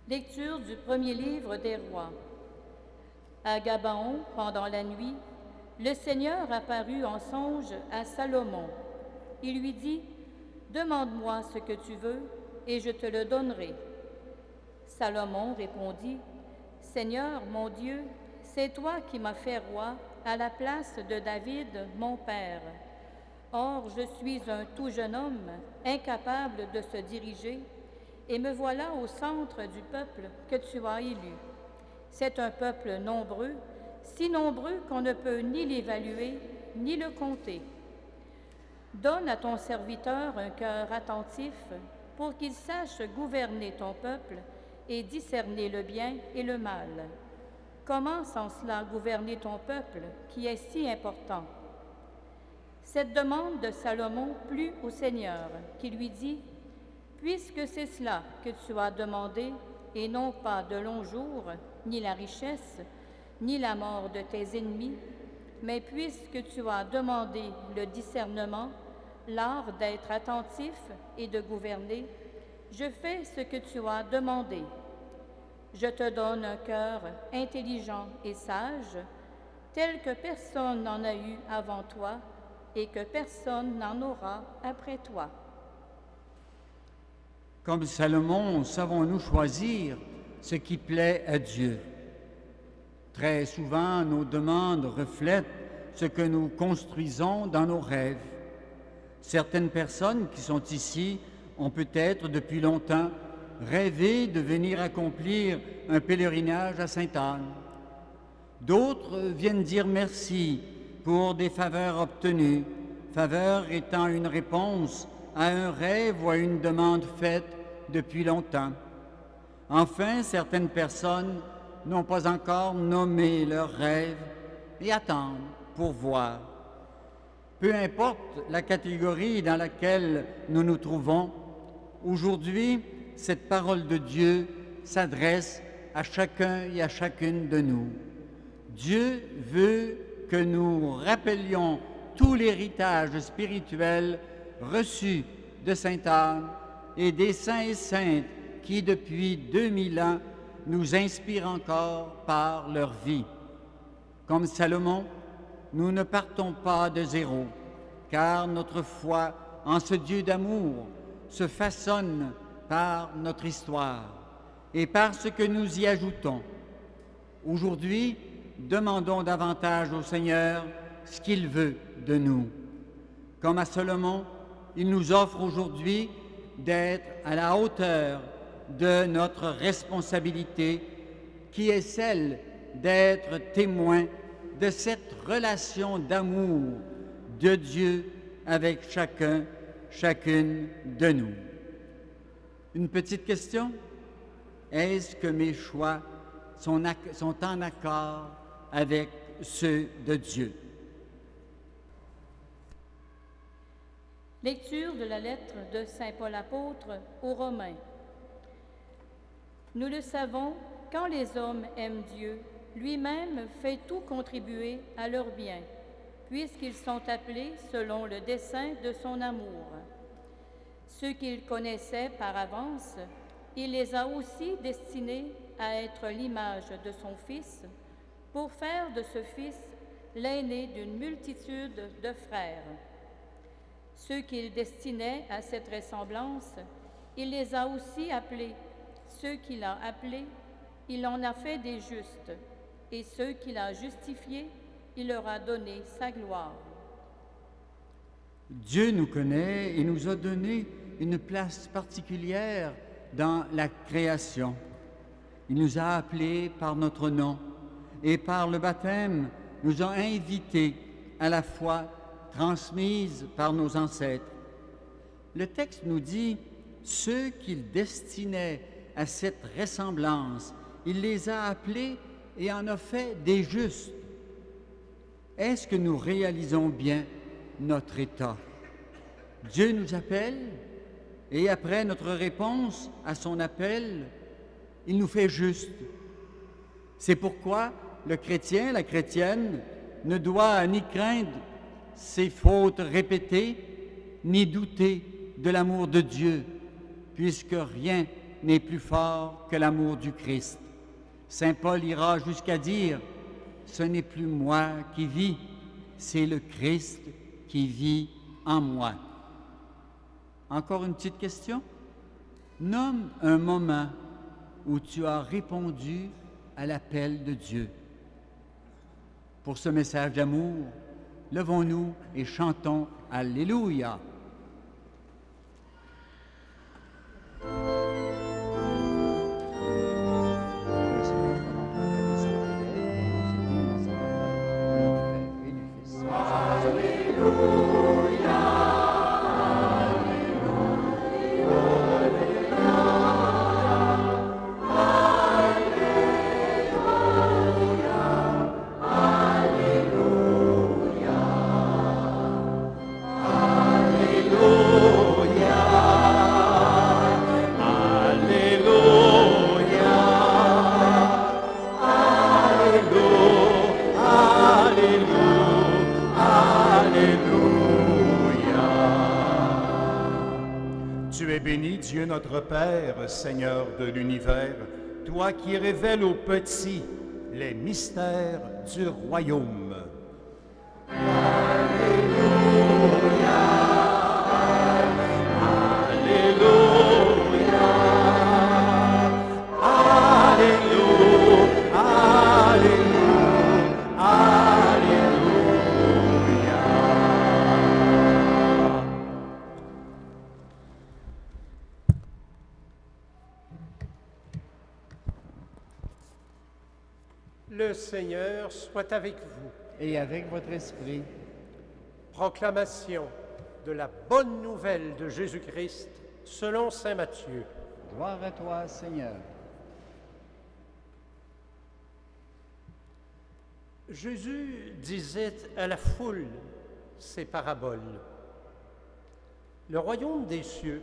Lecture du premier livre des rois. À Gabaon, pendant la nuit, le Seigneur apparut en songe à Salomon. Il lui dit, « Demande-moi ce que tu veux, et je te le donnerai. » Salomon répondit, « Seigneur, mon Dieu, c'est toi qui m'as fait roi à la place de David, mon père. Or, je suis un tout jeune homme, incapable de se diriger, et me voilà au centre du peuple que tu as élu. C'est un peuple nombreux, si nombreux qu'on ne peut ni l'évaluer, ni le compter. Donne à ton serviteur un cœur attentif pour qu'il sache gouverner ton peuple et discerner le bien et le mal. Comment sans cela gouverner ton peuple qui est si important? » Cette demande de Salomon plut au Seigneur, qui lui dit, « Puisque c'est cela que tu as demandé, et non pas de longs jours, ni la richesse, ni la mort de tes ennemis, mais puisque tu as demandé le discernement, l'art d'être attentif et de gouverner, je fais ce que tu as demandé. Je te donne un cœur intelligent et sage, tel que personne n'en a eu avant toi et que personne n'en aura après toi. » Comme Salomon, savons-nous choisir ce qui plaît à Dieu? Très souvent, nos demandes reflètent ce que nous construisons dans nos rêves. Certaines personnes qui sont ici ont peut-être depuis longtemps rêvé de venir accomplir un pèlerinage à Sainte-Anne. D'autres viennent dire merci pour des faveurs obtenues, faveurs étant une réponse à un rêve ou à une demande faite depuis longtemps. Enfin, certaines personnes n'ont pas encore nommé leurs rêves et attendent pour voir. Peu importe la catégorie dans laquelle nous nous trouvons, aujourd'hui, cette parole de Dieu s'adresse à chacun et à chacune de nous. Dieu veut que nous rappelions tout l'héritage spirituel reçu de Sainte-Anne et des saints et saintes qui, depuis 2000 ans, nous inspirent encore par leur vie. Comme Salomon, nous ne partons pas de zéro, car notre foi en ce Dieu d'amour se façonne par notre histoire et par ce que nous y ajoutons. Aujourd'hui, demandons davantage au Seigneur ce qu'il veut de nous. Comme à Salomon, il nous offre aujourd'hui d'être à la hauteur de notre responsabilité, qui est celle d'être témoin de cette relation d'amour de Dieu avec chacun, chacune de nous. Une petite question? Est-ce que mes choix sont en accord avec ceux de Dieu? Lecture de la lettre de Saint Paul apôtre aux Romains. Nous le savons, quand les hommes aiment Dieu, lui-même fait tout contribuer à leur bien, puisqu'ils sont appelés selon le dessein de son amour. Ceux qu'il connaissait par avance, il les a aussi destinés à être l'image de son Fils, pour faire de ce Fils l'aîné d'une multitude de frères. Ceux qu'il destinait à cette ressemblance, il les a aussi appelés. Ceux qu'il a appelés, il en a fait des justes. Et ceux qu'il a justifiés, il leur a donné sa gloire. Dieu nous connaît et nous a donné une place particulière dans la création. Il nous a appelés par notre nom et par le baptême nous a invités à la foi transmise par nos ancêtres. Le texte nous dit « ceux qu'il destinait à cette ressemblance, il les a appelés et en a fait des justes. » Est-ce que nous réalisons bien notre état? Dieu nous appelle et après notre réponse à son appel, il nous fait justes. C'est pourquoi le chrétien, la chrétienne, ne doit ni craindre ses fautes répétées, ni douter de l'amour de Dieu, puisque rien n'est plus fort que l'amour du Christ. Saint Paul ira jusqu'à dire, « Ce n'est plus moi qui vis, c'est le Christ qui vit en moi. » Encore une petite question? Nomme un moment où tu as répondu à l'appel de Dieu. Pour ce message d'amour, levons-nous et chantons Alléluia. Dieu notre Père, Seigneur de l'univers, toi qui révèles aux petits les mystères du royaume. Le Seigneur soit avec vous. Et avec votre esprit. Proclamation de la bonne nouvelle de Jésus-Christ selon saint Matthieu. Gloire à toi, Seigneur. Jésus disait à la foule ces paraboles. Le royaume des cieux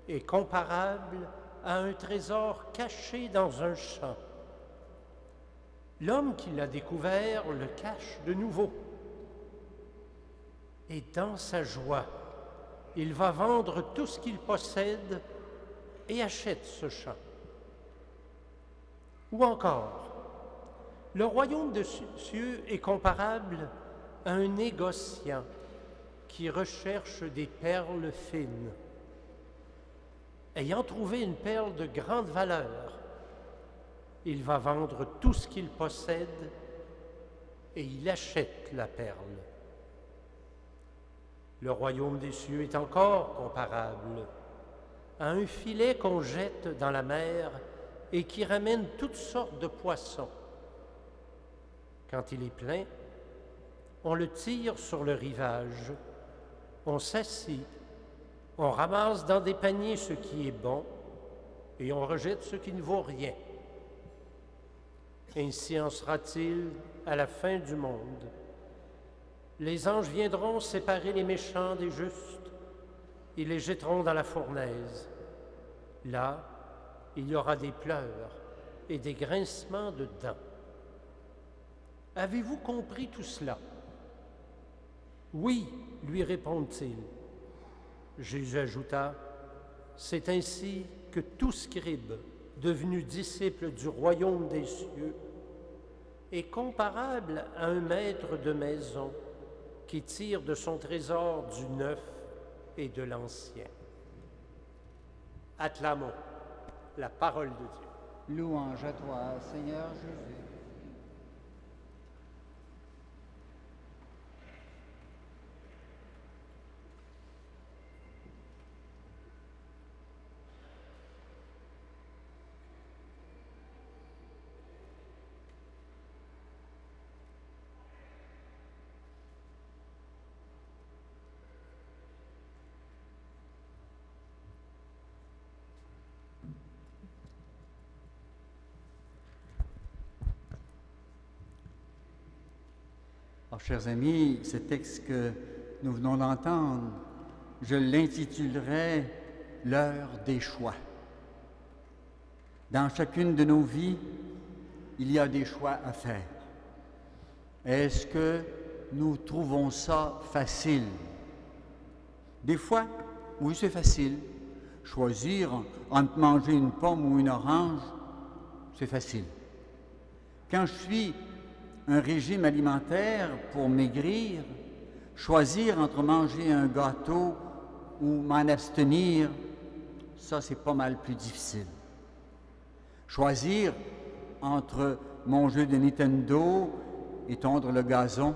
est comparable à un trésor caché dans un champ. L'homme qui l'a découvert le cache de nouveau. Et dans sa joie, il va vendre tout ce qu'il possède et achète ce champ. Ou encore, le royaume des cieux est comparable à un négociant qui recherche des perles fines. Ayant trouvé une perle de grande valeur, il va vendre tout ce qu'il possède et il achète la perle. Le royaume des cieux est encore comparable à un filet qu'on jette dans la mer et qui ramène toutes sortes de poissons. Quand il est plein, on le tire sur le rivage, on s'assit, on ramasse dans des paniers ce qui est bon et on rejette ce qui ne vaut rien. Ainsi en sera-t-il à la fin du monde. Les anges viendront séparer les méchants des justes, ils les jetteront dans la fournaise. Là, il y aura des pleurs et des grincements de dents. Avez-vous compris tout cela? Oui, lui répondent-ils. Jésus ajouta, c'est ainsi que tout scribe, devenu disciple du royaume des cieux, est comparable à un maître de maison qui tire de son trésor du neuf et de l'ancien. Acclamons la parole de Dieu. Louange à toi, Seigneur Jésus. Alors, chers amis, ce texte que nous venons d'entendre, je l'intitulerai « L'heure des choix ». Dans chacune de nos vies, il y a des choix à faire. Est-ce que nous trouvons ça facile? Des fois, oui, c'est facile. Choisir entre manger une pomme ou une orange, c'est facile. Quand je suis un régime alimentaire pour maigrir, choisir entre manger un gâteau ou m'en abstenir, ça c'est pas mal plus difficile. Choisir entre mon jeu de Nintendo et tondre le gazon,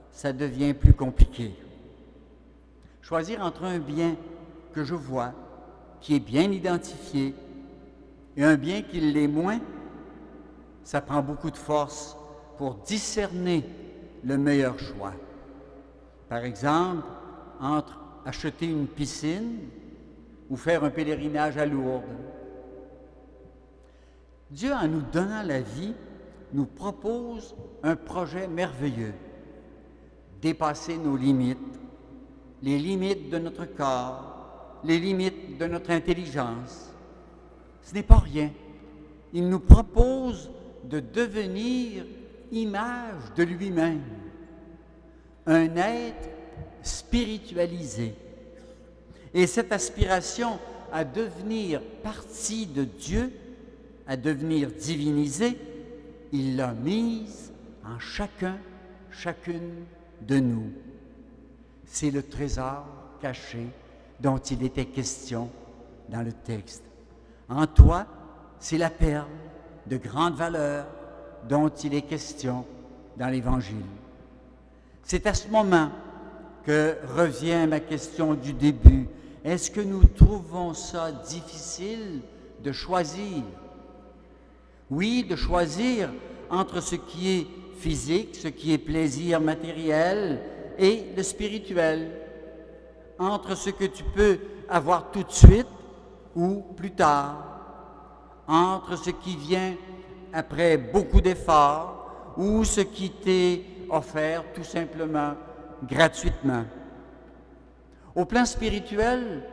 ça devient plus compliqué. Choisir entre un bien que je vois, qui est bien identifié, et un bien qui l'est moins, ça prend beaucoup de force pour discerner le meilleur choix. Par exemple, entre acheter une piscine ou faire un pèlerinage à Lourdes. Dieu, en nous donnant la vie, nous propose un projet merveilleux. Dépasser nos limites, les limites de notre corps, les limites de notre intelligence. Ce n'est pas rien. Il nous propose de devenir image de lui-même, un être spiritualisé. Et cette aspiration à devenir partie de Dieu, à devenir divinisé, il l'a mise en chacune de nous. C'est le trésor caché dont il était question dans le texte. En toi, c'est la perle de grande valeur dont il est question dans l'Évangile. C'est à ce moment que revient ma question du début. Est-ce que nous trouvons ça difficile de choisir? Oui, de choisir entre ce qui est physique, ce qui est plaisir matériel et le spirituel, entre ce que tu peux avoir tout de suite ou plus tard, entre ce qui vient après beaucoup d'efforts ou ce qui t'est offert tout simplement gratuitement. Au plan spirituel,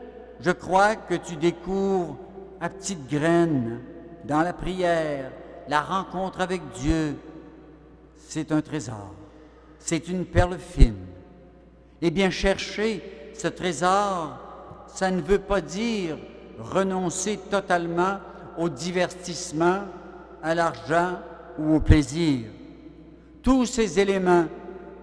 je crois que tu découvres à petites graines, dans la prière, la rencontre avec Dieu. C'est un trésor, c'est une perle fine. Eh bien, chercher ce trésor, ça ne veut pas dire renoncer totalement au divertissement, à l'argent ou au plaisir. Tous ces éléments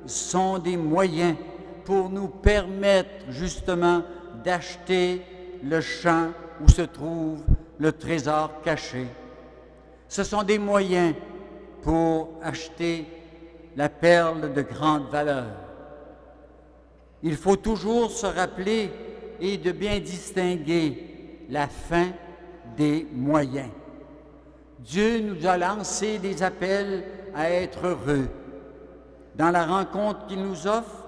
sont des moyens pour nous permettre justement d'acheter le champ où se trouve le trésor caché. Ce sont des moyens pour acheter la perle de grande valeur. Il faut toujours se rappeler et de bien distinguer la fin des moyens. Dieu nous a lancé des appels à être heureux dans la rencontre qu'il nous offre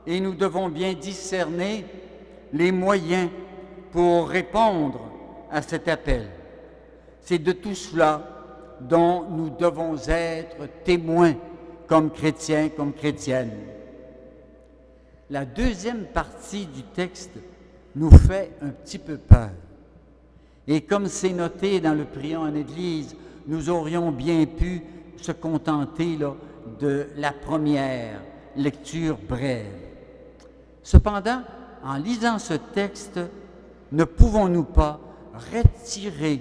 et nous devons bien discerner les moyens pour répondre à cet appel. C'est de tout cela dont nous devons être témoins comme chrétiens, comme chrétiennes. La deuxième partie du texte nous fait un petit peu peur. Et comme c'est noté dans le priant en Église, nous aurions bien pu se contenter là, de la première lecture brève. Cependant, en lisant ce texte, ne pouvons-nous pas retirer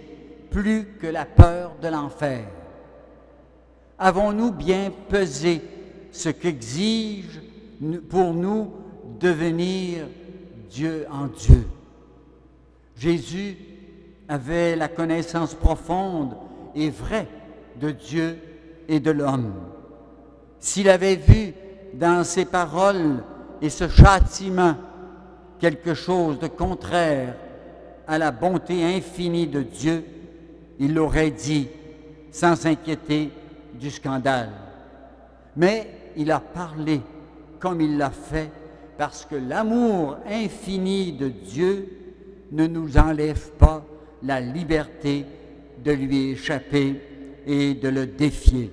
plus que la peur de l'enfer? Avons-nous bien pesé ce qu'exige pour nous devenir Dieu en Dieu? Jésus avait la connaissance profonde et vraie de Dieu et de l'homme. S'il avait vu dans ses paroles et ce châtiment quelque chose de contraire à la bonté infinie de Dieu, il l'aurait dit sans s'inquiéter du scandale. Mais il a parlé comme il l'a fait parce que l'amour infini de Dieu ne nous enlève pas la liberté de lui échapper et de le défier.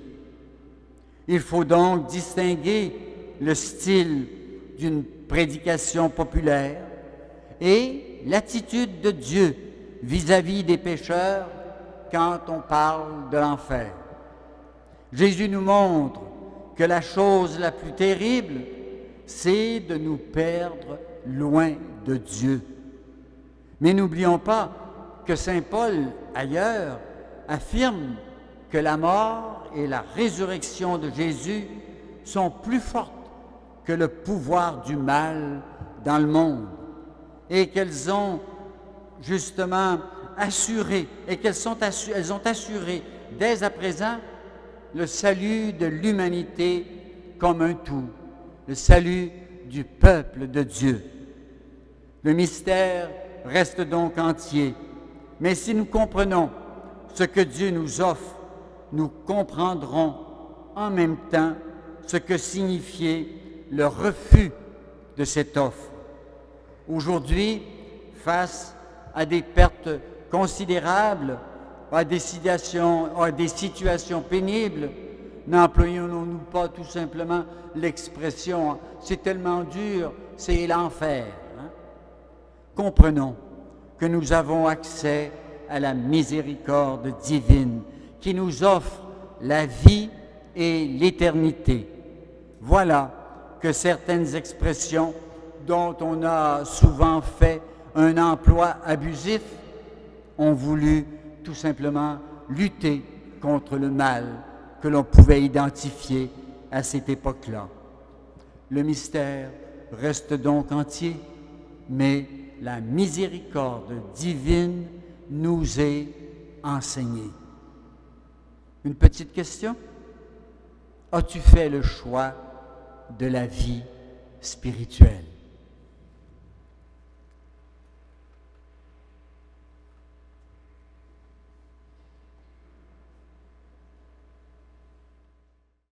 Il faut donc distinguer le style d'une prédication populaire et l'attitude de Dieu vis-à-vis des pécheurs quand on parle de l'enfer. Jésus nous montre que la chose la plus terrible, c'est de nous perdre loin de Dieu. Mais n'oublions pas que saint Paul, ailleurs, affirme que la mort et la résurrection de Jésus sont plus fortes que le pouvoir du mal dans le monde et qu'elles ont justement assuré, elles ont assuré dès à présent le salut de l'humanité comme un tout, le salut du peuple de Dieu. Le mystère reste donc entier, mais si nous comprenons ce que Dieu nous offre, nous comprendrons en même temps ce que signifiait le refus de cette offre. Aujourd'hui, face à des pertes considérables, à des situations pénibles, n'employons-nous pas tout simplement l'expression « c'est tellement dur, c'est l'enfer ». Comprenons que nous avons accès à la miséricorde divine qui nous offre la vie et l'éternité. Voilà que certaines expressions dont on a souvent fait un emploi abusif ont voulu tout simplement lutter contre le mal que l'on pouvait identifier à cette époque-là. Le mystère reste donc entier, mais la miséricorde divine nous est enseignée. Une petite question? As-tu fait le choix de la vie spirituelle?